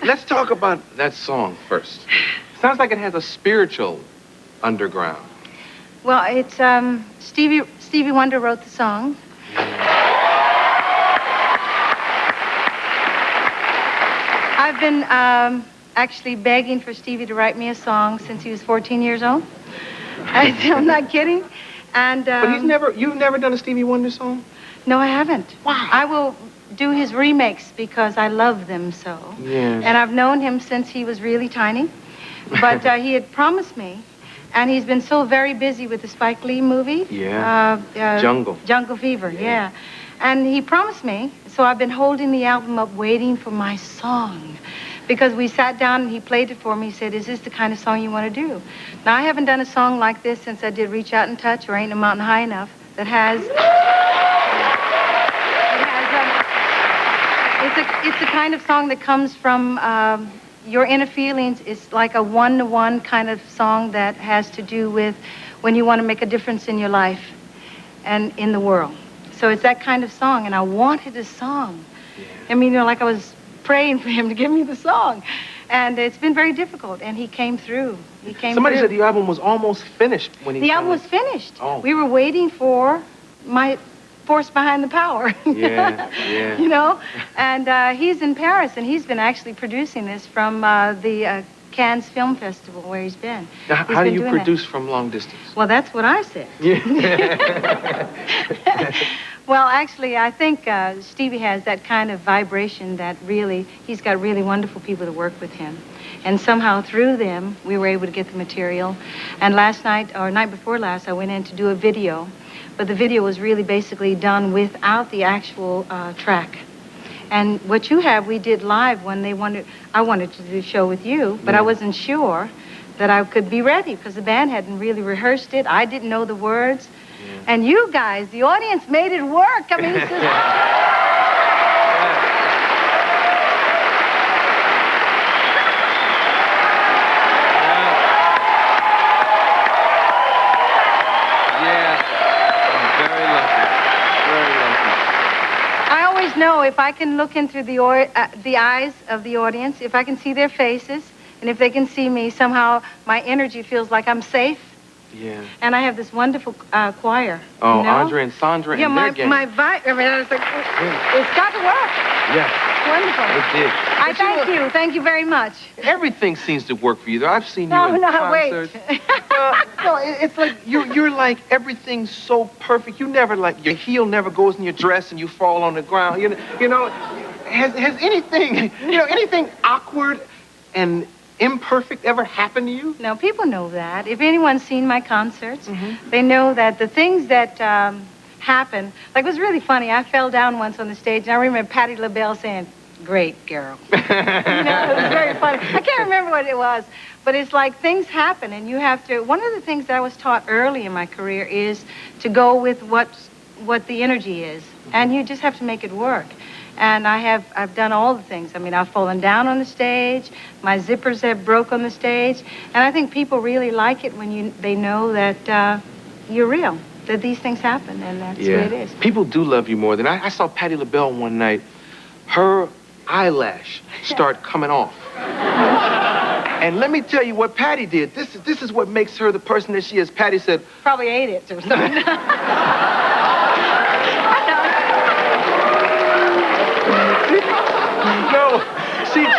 Let's talk about that song first. Sounds like it has a spiritual underground. Well, it's Stevie Wonder wrote the song. I've been actually begging for Stevie to write me a song since he was 14 years old. I'm not kidding. And But you've never done a Stevie Wonder song? No, I haven't. Wow. I will do his remakes because I love them so. Yeah. And I've known him since he was really tiny. But he had promised me, and he's been so very busy with the Spike Lee movie. Yeah. Jungle Fever, yeah. And he promised me, so I've been holding the album up waiting for my song. Because we sat down and he played it for me. He said, is this the kind of song you want to do? Now, I haven't done a song like this since I did Reach Out and Touch or Ain't No Mountain High Enough that has... It's the kind of song that comes from your inner feelings. It's like a one-to-one kind of song that has to do with when you want to make a difference in your life and in the world. So it's that kind of song, and I wanted a song. Yeah. I mean, like I was praying for him to give me the song. And it's been very difficult, and he came through. Somebody said the album was almost finished when he... The album was finished. Oh. We were waiting for my force behind the power. Yeah. You know? And he's in Paris, and he's been actually producing this from the Cannes Film Festival where he's been. Now, how do you produce from long distance? Well, that's what I said. Yeah. Well, actually, I think Stevie has that kind of vibration that really, he's got really wonderful people to work with him. And somehow through them, we were able to get the material. And last night, or night before last, I went in to do a video. But the video was really basically done without the actual track. And what you have, we did live when I wanted to do a show with you, but I wasn't sure that I could be ready because the band hadn't really rehearsed it. I didn't know the words. Yeah. And you guys, the audience made it work. I mean, it's just... No, if I can look into the eyes of the audience, if I can see their faces, and if they can see me, somehow my energy feels like I'm safe. Yeah. And I have this wonderful choir. Oh, you know? Andre and Sandra and their gang. My vibe, I mean, I was like, it's got to work. Yeah. Wonderful. It did. I thank you. Thank you very much. Everything seems to work for you. I've seen you in concerts. Wait. No, it's like you're like everything's so perfect. You never like your heel never goes in your dress and you fall on the ground. You know, has anything awkward and imperfect ever happened to you? No, people know that. If anyone's seen my concerts, they know that the things that happen, like it was really funny. I fell down once on the stage, and I remember Patti LaBelle saying, "Great girl." You know, it was very funny. I can't remember what it was, but it's like things happen, and you have to. One of the things that I was taught early in my career is to go with what the energy is, and you just have to make it work. And I've done all the things. I mean, I've fallen down on the stage. My zippers have broke on the stage. And I think people really like it when they know that you're real, that these things happen, and that's the way it is. People do love you more than I saw Patti LaBelle one night. Her eyelash start coming off. And let me tell you what Patti did. This is what makes her the person that she is. Patti said... Probably ate it or something. No,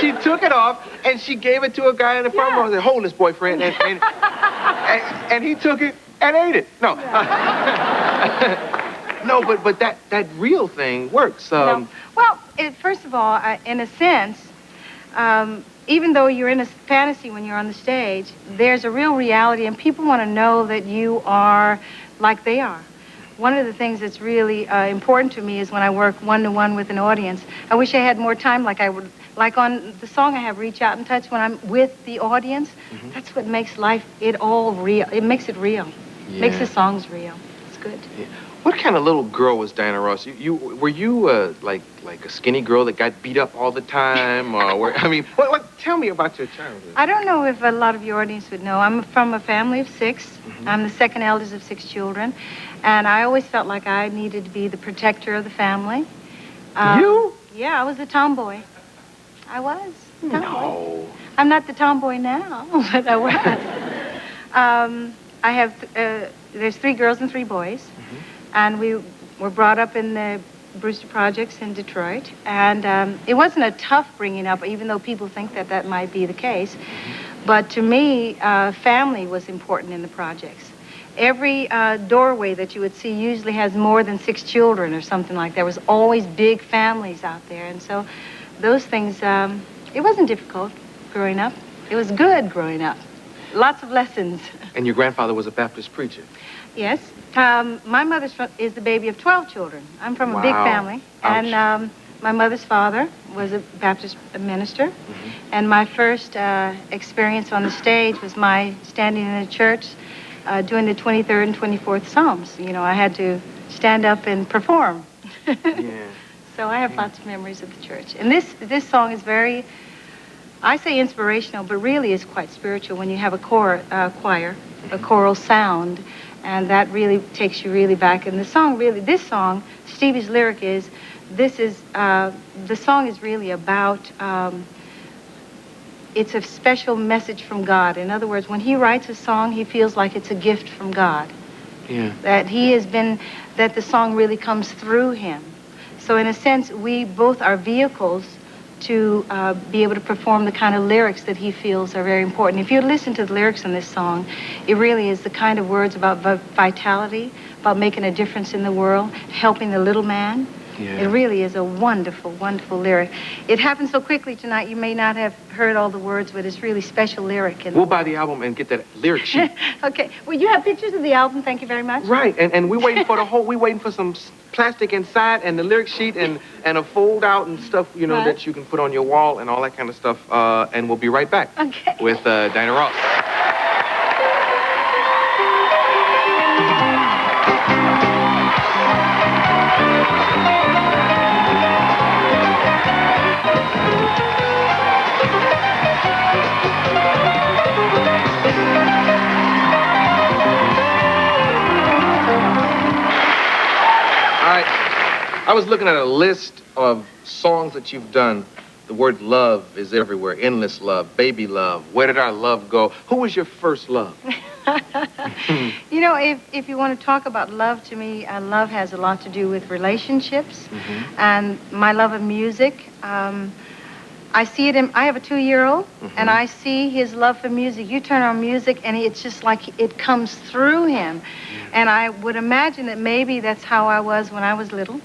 she took it off and she gave it to a guy in the front row and said, "Hold this, boyfriend," and he took it and ate it. No, no, but that real thing works. No. Well, first of all, in a sense, even though you're in a fantasy when you're on the stage, there's a real reality, and people want to know that you are like they are. One of the things that's really important to me is when I work one-to-one with an audience. I wish I had more time like on the song I have, Reach Out and Touch, when I'm with the audience. That's what makes it all real. It makes it real. Yeah. Makes the songs real. It's good. Yeah. What kind of little girl was Diana Ross? Were you like a skinny girl that got beat up all the time? Or tell me about your childhood. I don't know if a lot of your audience would know. I'm from a family of 6. I'm the second eldest of 6 children. And I always felt like I needed to be the protector of the family. You? Yeah, I was a tomboy. I was. No. I'm not the tomboy now, but I was. I have, there's 3 girls and 3 boys, and we were brought up in the Brewster Projects in Detroit, and it wasn't a tough bringing up, even though people think that that might be the case. But to me, family was important in the projects. Every doorway that you would see usually has more than 6 children or something like that. There was always big families out there, and so those things, it wasn't difficult growing up. It was good growing up. Lots of lessons. And your grandfather was a Baptist preacher? Yes. My mother is the baby of 12 children. I'm from a big family. Ouch. And my mother's father was a Baptist minister. And my first experience on the stage was my standing in a church doing the 23rd and 24th Psalms. You know, I had to stand up and perform. Yeah. So I have lots of memories of the church. And this song is very, I say inspirational, but really is quite spiritual when you have a choir, a choral sound, and that really takes you really back. And this song, Stevie's lyric is, the song is really about, it's a special message from God. In other words, when he writes a song, he feels like it's a gift from God. Yeah. That the song really comes through him. So in a sense, we both are vehicles to be able to perform the kind of lyrics that he feels are very important. If you listen to the lyrics in this song, it really is the kind of words about vitality, about making a difference in the world, helping the little man. Yeah. It really is a wonderful, wonderful lyric. It happened so quickly tonight, you may not have heard all the words, but it's really special lyric. And we'll buy the album and get that lyric sheet. Okay. Well, you have pictures of the album. Thank you very much. Right. And we're waiting for we're waiting for some plastic inside and the lyric sheet and a fold out and stuff, you know, that you can put on your wall and all that kind of stuff. And we'll be right back. Okay. With Dinah Ross. I was looking at a list of songs that you've done. The word love is everywhere. Endless love, baby love. Where did our love go? Who was your first love? You know, if you want to talk about love, to me, love has a lot to do with relationships and my love of music. I see it I have a 2-year-old, and I see his love for music. You turn on music, and it's just like it comes through him. And I would imagine that maybe that's how I was when I was little.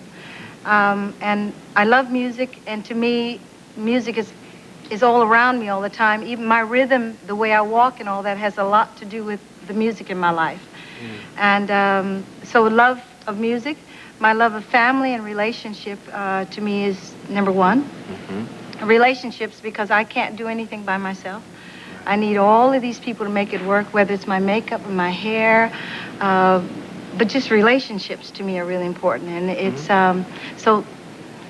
And I love music, and to me, music is all around me all the time. Even my rhythm, the way I walk and all that has a lot to do with the music in my life. And so love of music, my love of family and relationship to me is number 1. Relationships, because I can't do anything by myself. I need all of these people to make it work, whether it's my makeup or my hair. But just relationships to me are really important. And it's, so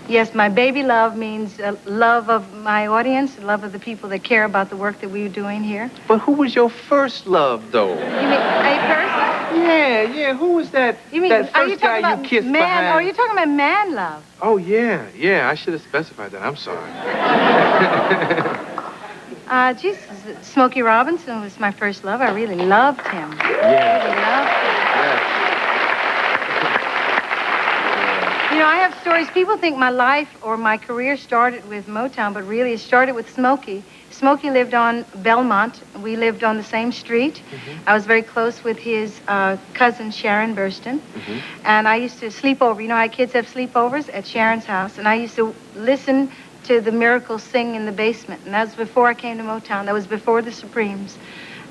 yes, my baby love means love of my audience, love of the people that care about the work that we're doing here. But who was your first love, though? You mean a person? Yeah. Who was that? You mean, that are you first talking guy about you kissed man? behind? Or are you talking about man love? Oh, yeah. I should have specified that. I'm sorry. Jesus, Smokey Robinson was my first love. I really loved him. Yeah. Really loved him. You know, I have stories. People think my life or my career started with Motown, but really it started with Smokey. Smokey lived on Belmont. We lived on the same street. I was very close with his cousin, Sharon Burston. And I used to sleep over. You know how kids have sleepovers? At Sharon's house. And I used to listen to the Miracles sing in the basement. And that was before I came to Motown. That was before the Supremes.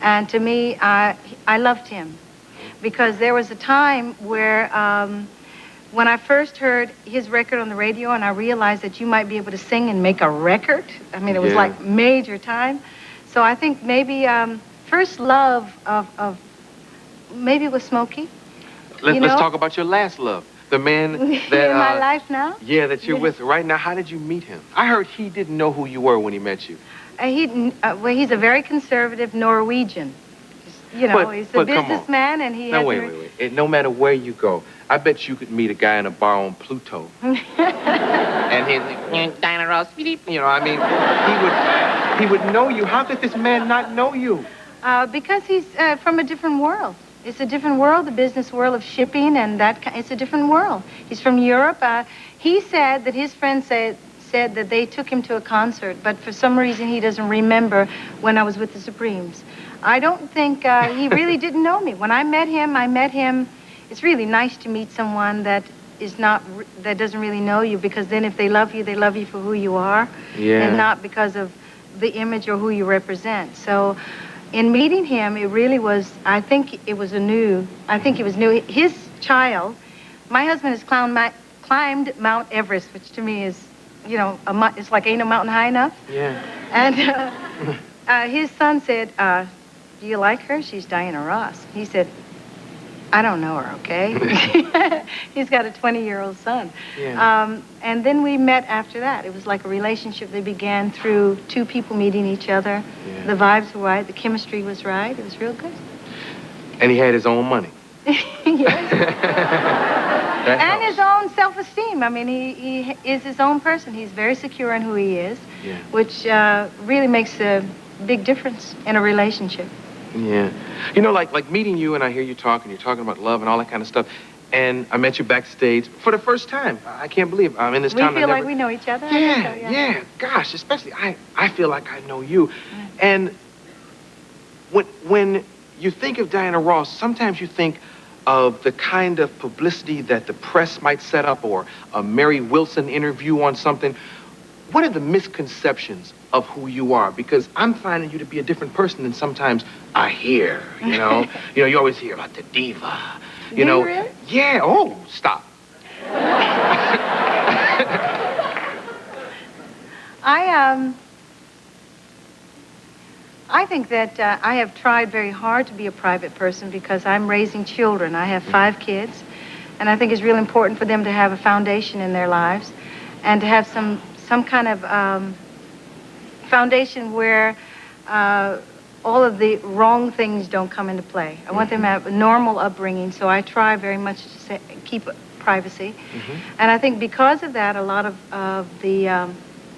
And to me, I loved him. Because there was a time where when I first heard his record on the radio and I realized that you might be able to sing and make a record, I mean, it was like major time. So I think maybe first love of maybe it was Smokey. Let's talk about your last love. The man that... in my life now? Yeah, that you're with right now. How did you meet him? I heard he didn't know who you were when he met you. Well, he's a very conservative Norwegian. You know, he's a businessman, and he has... Wait. No matter where you go, I bet you could meet a guy in a bar on Pluto. And he's like, Dinah Ross, you know, I mean, He would know you. How could this man not know you? Because he's from a different world. It's a different world, the business world of shipping, and it's a different world. He's from Europe. He said that his friends said that they took him to a concert, but for some reason he doesn't remember when I was with the Supremes. I don't think he really didn't know me. When I met him. It's really nice to meet someone that doesn't really know you, because then if they love you for who you are, and not because of the image or who you represent. So in meeting him, it really was, I think it was new. His child, my husband has climbed Mount Everest, which to me is, it's like ain't no mountain high enough. Yeah. And his son said, do you like her? She's Diana Ross. He said, I don't know her, okay? He's got a 20-year-old son. Yeah. And then we met after that. It was like a relationship that began through two people meeting each other. Yeah. The vibes were right. The chemistry was right. It was real good. And he had his own money. Yes. And his own self-esteem. I mean, he is his own person. He's very secure in who he is, which really makes a big difference in a relationship. Yeah. Like meeting you, and I hear you talking, you're talking about love and all that kind of stuff, and I met you backstage for the first time. I can't believe I'm in this town. We feel like we know each other. Yeah. Gosh, especially I feel like I know you. And when you think of Diana Ross, sometimes you think of the kind of publicity that the press might set up, or a Mary Wilson interview on something. What are the misconceptions of who you are? Because I'm finding you to be a different person than sometimes I hear, you always hear about the diva, Do you really? Yeah, oh, stop. I think that I have tried very hard to be a private person because I'm raising children. I have 5 kids, and I think it's really important for them to have a foundation in their lives and to have some kind of foundation where all of the wrong things don't come into play. I want them to have a normal upbringing, so I try very much to keep privacy. And I think because of that, a lot of the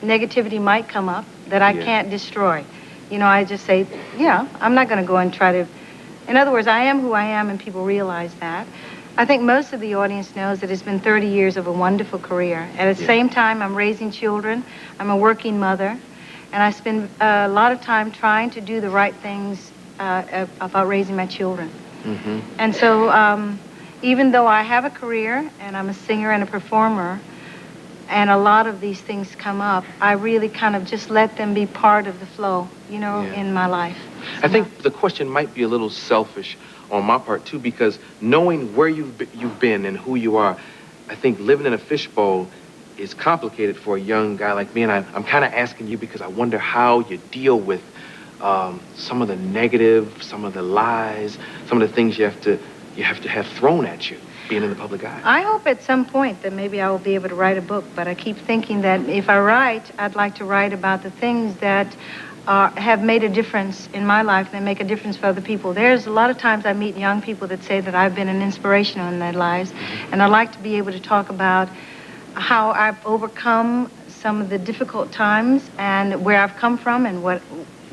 negativity might come up that I can't destroy. I just say, I'm not going to go and try to... In other words, I am who I am, and people realize that. I think most of the audience knows that it's been 30 years of a wonderful career. At the same time, I'm raising children. I'm a working mother. And I spend a lot of time trying to do the right things about raising my children. And so even though I have a career, and I'm a singer and a performer, and a lot of these things come up, I really kind of just let them be part of the flow, in my life. I think the question might be a little selfish on my part, too, because knowing where you've been and who you are, I think living in a fishbowl is complicated for a young guy like me, and I'm kind of asking you because I wonder how you deal with some of the negative, some of the lies, some of the things you have to have thrown at you being in the public eye. I hope at some point that maybe I will be able to write a book, but I keep thinking that if I write, I'd like to write about the things that have made a difference in my life and make a difference for other people. There's a lot of times I meet young people that say that I've been an inspiration in their lives, and I'd like to be able to talk about how I've overcome some of the difficult times and where I've come from and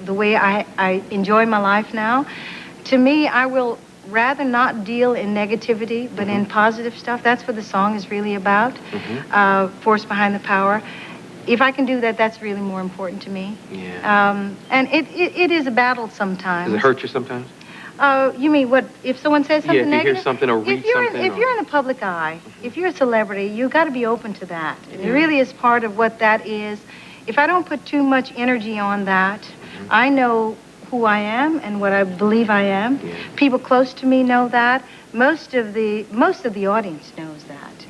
the way I enjoy my life now. To me, I will rather not deal in negativity, but in positive stuff. That's what the song is really about, Force Behind the Power. If I can do that, that's really more important to me. Yeah. And it is a battle sometimes. Does it hurt you sometimes? You mean what, if someone says something negative? Yeah, if you hear something or read something. If you're in the public eye, if you're a celebrity, you've got to be open to that. It really is part of what that is. If I don't put too much energy on that, I know who I am and what I believe I am. Yeah. People close to me know that. Most of the audience knows that,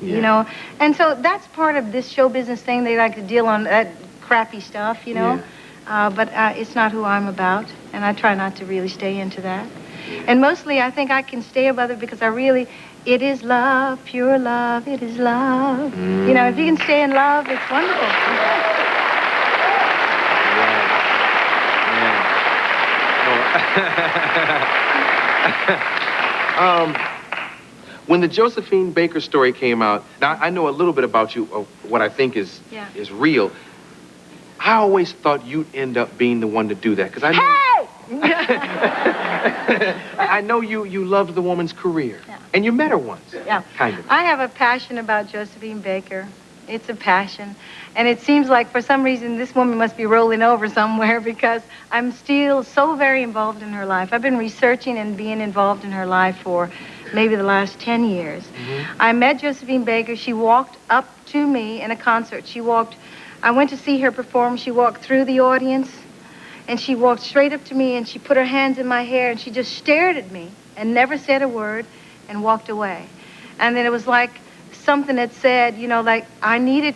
And so that's part of this show business thing. They like to deal on that crappy stuff, but it's not who I'm about, and I try not to really stay into that. And mostly I think I can stay above it because it is love, pure love, it is love. If you can stay in love, it's wonderful. When the Josephine Baker story came out, now I know a little bit about you, of what I think is real. I always thought you'd end up being the one to do that, because I know... Hey! I know you loved the woman's career. Yeah. And you met her once. Yeah. Kind of. I have a passion about Josephine Baker. It's a passion. And it seems like for some reason this woman must be rolling over somewhere because I'm still so very involved in her life. I've been researching and being involved in her life for maybe the last 10 years. Mm-hmm. I met Josephine Baker. She walked up to me in a concert. I went to see her perform. She walked through the audience and she walked straight up to me and she put her hands in my hair and she just stared at me and never said a word and walked away. And then it was like something that said, you know, like I needed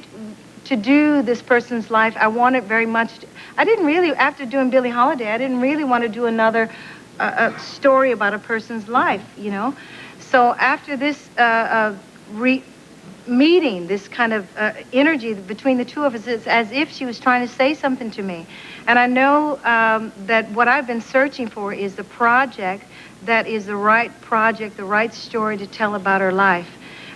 to do this person's life. I wanted very much. I didn't really, after doing Billie Holiday, I didn't really want to do another story about a person's life, you know. So after this meeting, this kind of energy between the two of us, it's as if she was trying to say something to me. And I know that what I've been searching for is the project that is the right project, the right story to tell about her life.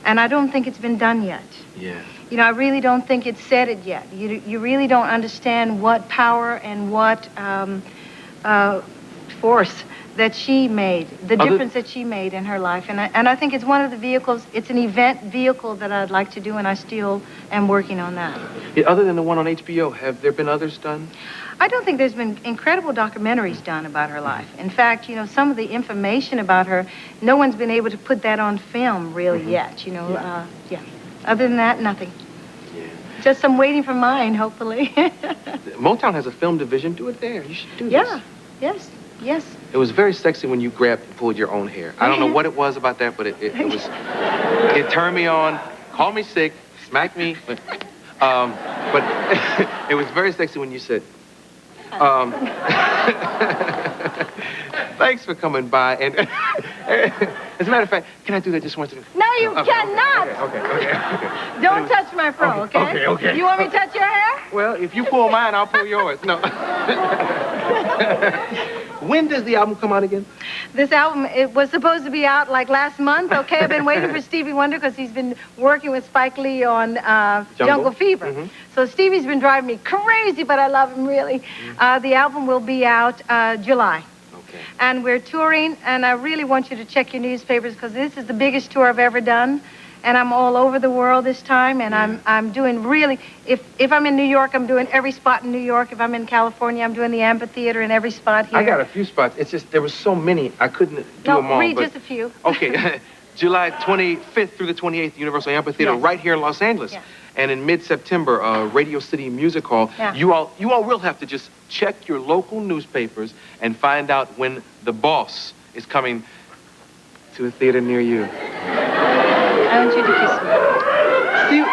And I don't think it's been done yet. Yeah. You know, I really don't think it's said it yet. You really don't understand what power and what force that she made, the difference that she made in her life. And I think it's one of the vehicles, it's an event vehicle that I'd like to do, and I still am working on that. Yeah, other than the one on HBO, have there been others done? I don't think there's been incredible documentaries done about her life. In fact, you know, some of the information about her, no one's been able to put that on film really yet, you know. Yeah. Other than that, nothing. Yeah. Just I'm waiting for mine, hopefully. Motown has a film division. Do it there. You should do this. Yeah. Yes. It was very sexy when you grabbed and pulled your own hair. I don't know what it was about that, but it it turned me on, called me sick, smacked me. But it was very sexy when you said, thanks for coming by. And as a matter of fact, can I do that just once? No, you cannot. Okay. Don't touch my fro, okay? Okay. You want me to touch your hair? Well, if you pull mine, I'll pull yours. No. When does the album come out again? This album, it was supposed to be out like last month, okay? I've been waiting for Stevie Wonder because he's been working with Spike Lee on Jungle Fever. Mm-hmm. So Stevie's been driving me crazy, but I love him really. Mm-hmm. The album will be out July. Okay. And we're touring, and I really want you to check your newspapers because this is the biggest tour I've ever done. And I'm all over the world this time, and I'm doing really, if I'm in New York, I'm doing every spot in New York. If I'm in California, I'm doing the amphitheater in every spot here. I got a few spots. It's just there were so many, I couldn't do them all. Read just a few. Okay, July 25th through the 28th, Universal Amphitheater, right here in Los Angeles. Yeah. And in mid-September, Radio City Music Hall. Yeah. You all will have to just check your local newspapers and find out when The Boss is coming to a theater near you. I want you to kiss me. See,